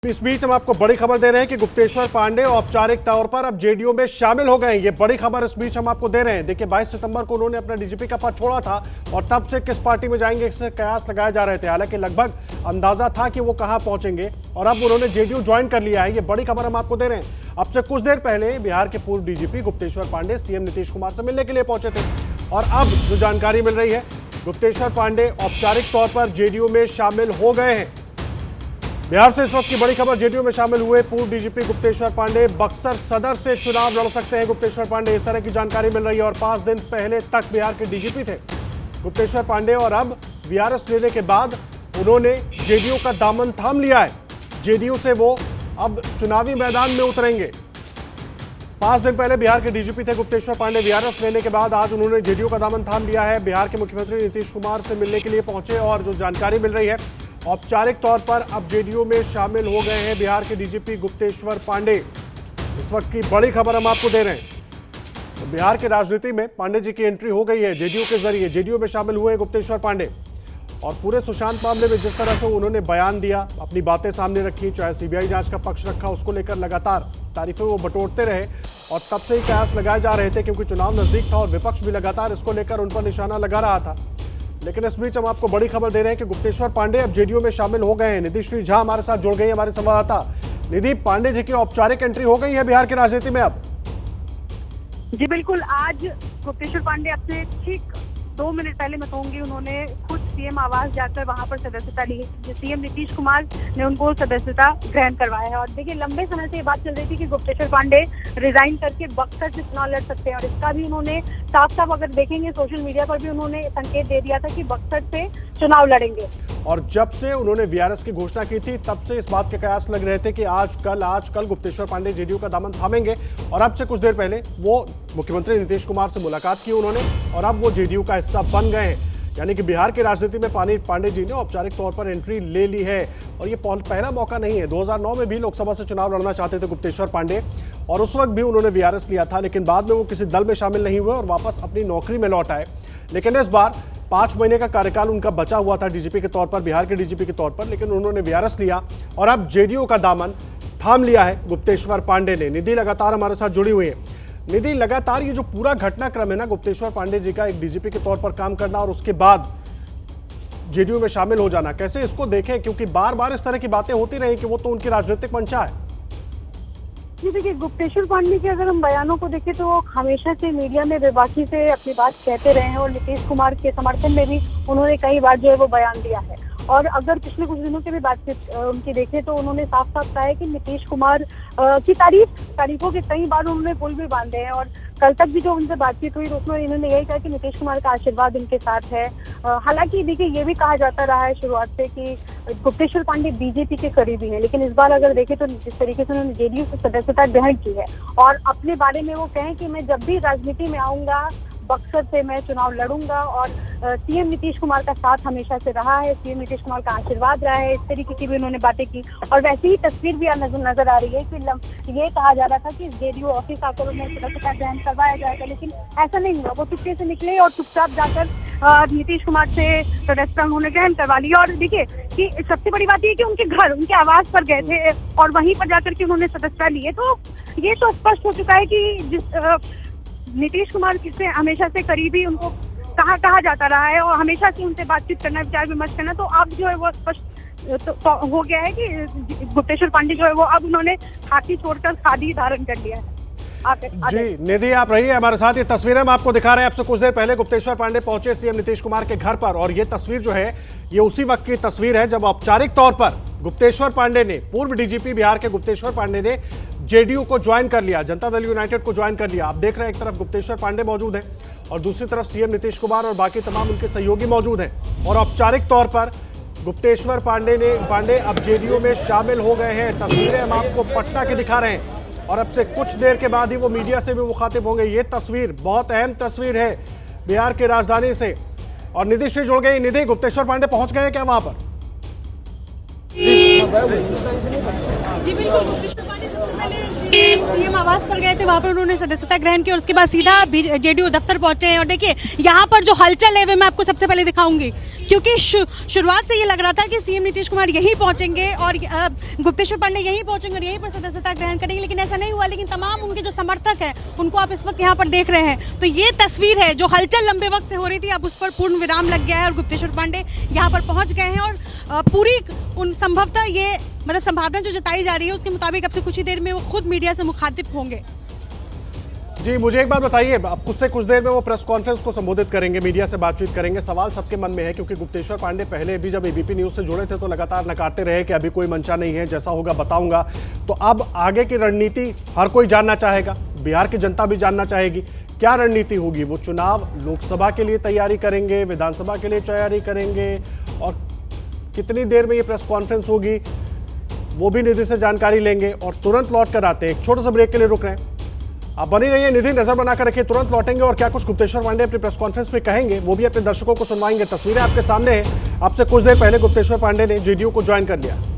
इस बीच हम आपको बड़ी खबर दे रहे हैं कि गुप्तेश्वर पांडे औपचारिक तौर पर अब जेडीयू में शामिल हो गए हैं। ये बड़ी खबर इस बीच हम आपको दे रहे हैं। देखिए 22 सितंबर को उन्होंने अपना डीजीपी का पद छोड़ा था और तब से किस पार्टी में जाएंगे इससे कयास लगाए जा रहे थे। हालांकि लगभग अंदाजा था कि वो कहां पहुंचेंगे और अब उन्होंने जेडीयू ज्वाइन कर लिया है। ये बड़ी खबर हम आपको दे रहे हैं। अब से कुछ देर पहले बिहार के पूर्व डीजीपी गुप्तेश्वर पांडे सीएम नीतीश कुमार से मिलने के लिए पहुंचे थे और अब जो जानकारी मिल रही है, गुप्तेश्वर पांडे औपचारिक तौर पर जेडीयू में शामिल हो गए हैं। बिहार से इस वक्त की बड़ी खबर, जेडीयू में शामिल हुए पूर्व डीजीपी गुप्तेश्वर पांडे बक्सर सदर से चुनाव लड़ सकते हैं। गुप्तेश्वर पांडे, इस तरह की जानकारी मिल रही है और 5 दिन पहले तक बिहार के डीजीपी थे गुप्तेश्वर पांडे और अब वीआरएस लेने के बाद उन्होंने जेडीयू का दामन थाम लिया है। जेडीयू से वो अब चुनावी मैदान में उतरेंगे। 5 दिन पहले बिहार के डीजीपी थे गुप्तेश्वर पांडे। वीआरएस लेने के बाद आज उन्होंने जेडीयू का दामन थाम लिया है। बिहार के मुख्यमंत्री नीतीश कुमार से मिलने के लिए पहुंचे और जो जानकारी मिल रही है, औपचारिक तौर पर अब जेडीयू में शामिल हो गए हैं बिहार के डीजीपी गुप्तेश्वर पांडे। इस वक्त की बड़ी खबर हम आपको दे रहे हैं। तो बिहार की राजनीति में पांडे जी की एंट्री हो गई है जेडीयू के जरिए। जेडीयू में शामिल हुए गुप्तेश्वर पांडे और पूरे सुशांत मामले में जिस तरह से उन्होंने बयान दिया, अपनी बातें सामने रखी, चाहे सीबीआई जांच का पक्ष रखा, उसको लेकर लगातार तारीफें वो बटोरते रहे और तब से ही कयास लगाए जा रहे थे क्योंकि चुनाव नजदीक था और विपक्ष भी लगातार इसको लेकर उन पर निशाना लगा रहा था। लेकिन इस बीच हम आपको बड़ी खबर दे रहे हैं कि गुप्तेश्वर पांडे अब जेडीयू में शामिल हो गए हैं। निधि श्री झा हमारे साथ जुड़ गई है, हमारे संवाददाता। निधि, पांडे जी की औपचारिक एंट्री हो गई है बिहार की राजनीति में अब। जी बिल्कुल, आज गुप्तेश्वर पांडे अपने ठीक 2 मिनट पहले मैं कहूंगी उन्होंने खुद सीएम आवास जाकर वहां पर सदस्यता ली है। सीएम नीतीश कुमार ने उनको सदस्यता ग्रहण करवाया है और देखिए लंबे समय से ये बात चल रही थी कि गुप्तेश्वर पांडे रिजाइन करके बक्सर से चुनाव लड़ सकते हैं और इसका भी उन्होंने साफ साफ अगर देखेंगे सोशल मीडिया पर भी उन्होंने संकेत दे दिया था कि बक्सर से चुनाव लड़ेंगे। और जब से उन्होंने वीआरएस की घोषणा की थी तब से इस बात के कयास लग रहे थे कि आज कल गुप्तेश्वर पांडे जेडीयू का दामन थामेंगे और अब से कुछ देर पहले वो मुख्यमंत्री नीतीश कुमार से मुलाकात की उन्होंने और अब वो जेडीयू का हिस्सा बन गए हैं। यानी कि बिहार की राजनीति में पांडे जी ने औपचारिक तौर पर एंट्री ले ली है और ये पहला मौका नहीं है। 2009 में भी लोकसभा से चुनाव लड़ना चाहते थे गुप्तेश्वर पांडे और उस वक्त भी उन्होंने वीआरएस लिया था, लेकिन बाद में वो किसी दल में शामिल नहीं हुए और वापस अपनी नौकरी में लौट आए। लेकिन इस बार 5 महीने का कार्यकाल उनका बचा हुआ था डीजीपी के तौर पर, बिहार के डीजीपी के तौर पर, लेकिन उन्होंने वीआरएस लिया और अब जेडीयू का दामन थाम लिया है गुप्तेश्वर पांडे ने। निधि लगातार हमारे साथ जुड़ी हुई है। निधि, लगातार ये जो पूरा घटनाक्रम है ना, गुप्तेश्वर पांडे जी का एक डीजीपी के तौर पर काम करना और उसके बाद जेडीयू में शामिल हो जाना, कैसे इसको देखें? क्योंकि बार बार इस तरह की बातें होती रही कि वो तो उनकी राजनीतिक मंशा है। जी देखिए, गुप्तेश्वर पांडे के अगर हम बयानों को देखें तो वो हमेशा से मीडिया में बेबाकी से अपनी बात कहते रहे हैं और नीतीश कुमार के समर्थन में भी उन्होंने कई बार जो है वो बयान दिया है। और अगर पिछले कुछ दिनों की भी बातचीत उनकी देखें तो उन्होंने साफ साफ कहा है कि नीतीश कुमार की तारीफों के कई बार उन्होंने पुल भी बांधे हैं और कल तक भी जो उनसे बातचीत हुई तो उसमें इन्होंने यही कहा कि नीतीश कुमार का आशीर्वाद इनके साथ है। हालांकि देखिए ये भी कहा जाता रहा है शुरुआत से कि गुप्तेश्वर पांडे बीजेपी के करीबी हैं, लेकिन इस बार अगर देखें तो जिस तरीके से उन्होंने जेडीयू से सदस्यता ग्रहण की है और अपने बारे में वो कहें कि मैं जब भी राजनीति में आऊंगा बक्सर से मैं चुनाव लड़ूंगा और सीएम नीतीश कुमार का साथ हमेशा से रहा है, सीएम नीतीश कुमार का आशीर्वाद रहा है, इस तरीके की भी उन्होंने बातें की। और वैसे ही तस्वीर भी नजर आ रही है कि ये कहा जा रहा था कि जेडीयू ऑफिस आकर उन्हें सदस्यता ग्रहण करवाया जाएगा, लेकिन ऐसा नहीं हुआ। वो चुपके से निकले और चुपचाप जाकर नीतीश कुमार से सदस्यता उन्होंने ग्रहण करवा ली। और देखिए कि सबसे बड़ी बात ये कि उनके घर, उनके आवास पर गए थे और वहीं पर जाकर के उन्होंने सदस्यता ली है। तो ये तो स्पष्ट हो चुका है कि जिस नीतीश कुमार से हमेशा से करीबी उनको कहा जाता रहा है और हमेशा से उनसे बातचीत करना, विचार विमर्श करना, तो अब जो है वो स्पष्ट तो हो गया है कि गुप्तेश्वर पांडे जो है वो अब उन्होंने खाकी छोड़कर खादी धारण कर लिया है। जी निधि, आप रहिए हमारे साथ। ये तस्वीरें हम आपको दिखा रहे हैं। आपसे कुछ देर पहले गुप्तेश्वर पांडे पहुंचे सीएम नीतीश कुमार के घर पर और ये तस्वीर जो है ये उसी वक्त की तस्वीर है जब औपचारिक तौर पर गुप्तेश्वर पांडे ने, पूर्व डीजीपी बिहार के गुप्तेश्वर पांडे ने जेडीयू को ज्वाइन कर लिया, जनता दल यूनाइटेड को ज्वाइन कर लिया। आप देख रहे हैं एक तरफ गुप्तेश्वर पांडे मौजूद हैं और दूसरी तरफ सीएम नीतीश कुमार और बाकी तमाम उनके सहयोगी मौजूद हैं और औपचारिक तौर पर गुप्तेश्वर पांडे अब जेडीयू में शामिल हो गए हैं। तस्वीरें हम आपको पटना की दिखा रहे हैं और अब से कुछ देर के बाद ही वो मीडिया से भी मुखातिब होंगे। ये तस्वीर बहुत अहम तस्वीर है बिहार की राजधानी से और निधि श्री जुड़ गई। निधि, गुप्तेश्वर पांडे पहुंच गए क्या वहां पर? जी जी बिल्कुल, गुप्तेश्वर पांडे सबसे पहले सीएम आवास पर गए थे, वहां पर उन्होंने सदस्यता ग्रहण की और उसके बाद सीधा जेडीयू दफ्तर पहुंचे हैं। और देखिए यहाँ पर जो हलचल है वो मैं आपको सबसे पहले दिखाऊंगी, क्योंकि शुरुआत से ये लग रहा था कि सीएम नीतीश कुमार यहीं पहुंचेंगे और गुप्तेश्वर पांडे यहीं पहुंचेंगे और यहीं पर सदस्यता ग्रहण करेंगे, लेकिन ऐसा नहीं हुआ। लेकिन तमाम उनके जो समर्थक हैं उनको आप इस वक्त यहाँ पर देख रहे हैं। तो ये तस्वीर है जो हलचल लंबे वक्त से हो रही थी, अब उस पर पूर्ण विराम लग गया है और गुप्तेश्वर पांडे यहाँ पर पहुंच गए हैं। और पूरी उन संभवतः ये मतलब संभावना जो जताई जा रही है उसके मुताबिक अब से कुछ ही देर में वो खुद मीडिया से मुखातिब होंगे। जी, मुझे एक बात बताइए, अब कुछ देर में वो प्रेस कॉन्फ्रेंस को संबोधित करेंगे, मीडिया से बातचीत करेंगे। सवाल सबके मन में है, क्योंकि गुप्तेश्वर पांडे पहले भी जब एबीपी न्यूज से जुड़े थे तो लगातार नकारते रहे कि अभी कोई मंशा नहीं है, जैसा होगा बताऊंगा। तो अब आगे की रणनीति हर कोई जानना चाहेगा, बिहार की जनता भी जानना चाहेगी, क्या रणनीति होगी। वो चुनाव लोकसभा के लिए तैयारी करेंगे, विधानसभा के लिए तैयारी करेंगे, और कितनी देर में ये प्रेस कॉन्फ्रेंस होगी वो भी निधि से जानकारी लेंगे। और तुरंत लौट कर आते हैं, एक छोटे से ब्रेक के लिए रुक रहे हैं, आप बनी रहिए, निधि नजर बनाकर रखिए, तुरंत लौटेंगे और क्या कुछ गुप्तेश्वर पांडे अपनी प्रेस कॉन्फ्रेंस में कहेंगे वो भी अपने दर्शकों को सुनवाएंगे। तस्वीरें आपके सामने हैं, आपसे कुछ देर पहले गुप्तेश्वर पांडे ने जेडीयू को ज्वाइन कर लिया।